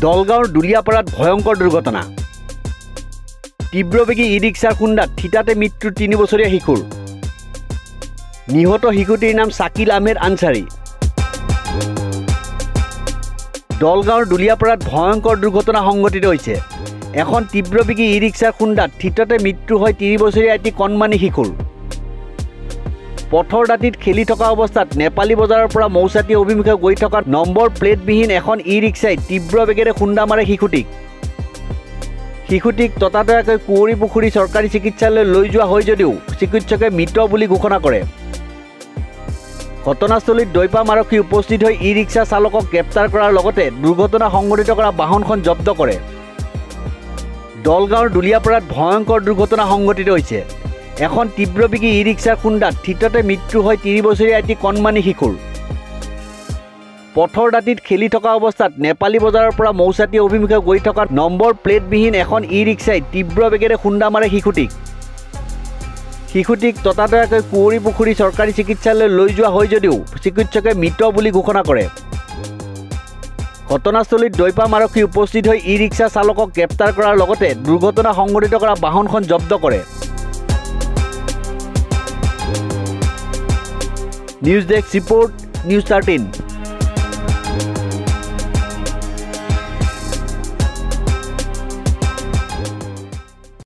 দলগাঁৱৰ দুলিয়াপাৰাত ভয়ংকৰ দুৰ্ঘটনা। তীব্ৰবেগী ই ৰিক্সাৰ খুন্দাত থিতাতে মৃত্যু ৩ বছৰীয়া শিশুৰ। নিহত শিশুটিৰ নাম শাকিল আহমেদ আনচাৰী। দলগাঁৱৰ দুলিয়াপাৰাত ভয়ংকৰ দুৰ্ঘটনা সংঘটিত হৈছে। এখন তীব্ৰবেগী ই ৰিক্সাৰ খুন্দাত থিতাতে মৃত্যু হয় ৩ বছৰীয়া এটি কণমানি শিশুৰ। পথৰ দাঁতিত খেলি থকা অৱস্থাত নেপালী বজাৰৰ পৰা মৌচাটি অভিমুখে গৈ থকা নম্বৰ প্লেটবিহীন এখন ই ৰিক্সাই তীব্ৰ বেগেৰে খুন্দা মাৰে শিশুটিক ততাতয়াকৈ কুঁৱৰী পুখুৰী চৰকাৰী চিকিৎসালয়লৈ লৈ যোৱা হয় যদিও চিকিৎসকে মৃত বুলি ঘোষণা কৰে। ঘটনাস্থলীত দৈপাম আৰক্ষী উপস্থিত হৈ ই ৰিক্সা চালকক গ্ৰেপ্তাৰ কৰাৰ লগতে দুৰ্ঘটনা সংঘটিত কৰা বাহনখন জব্দ কৰে। দলগাঁৱৰ দুলিয়াপাৰাত ভয়ংকৰ দুৰ্ঘটনা সংঘটিত হৈছে। এখন তীব্ৰবেগী ই ৰিক্সাৰ খুন্দাত থিতাতে মৃত্যু হয় ৩ বছৰীয়া এটি কণমানি শিশুৰ। পথৰ দাঁতিত খেলি থকা অৱস্থাত নেপালী বজাৰৰ পৰা মৌচাটি অভিমুখে গৈ থকা নম্বৰ প্লেটবিহীন এখন ই ৰিক্সাই তীব্ৰ বেগেৰে খুন্দা মাৰে শিশুটিক ততাতয়াকৈ কুঁৱৰী পুখুৰী চৰকাৰী চিকিৎসালয়লৈ লৈ যোৱা হয় যদিও চিকিৎসকে মৃত বুলি ঘোষণা কৰে। ঘটনাস্থলীত দৈপাম আৰক্ষী উপস্থিত হৈ ই ৰিক্সা চালকক গ্ৰেপ্তাৰ কৰাৰ লগতে দুৰ্ঘটনা সংঘটিত কৰা বাহনখন জব্দ কৰে। News desk report, news 13।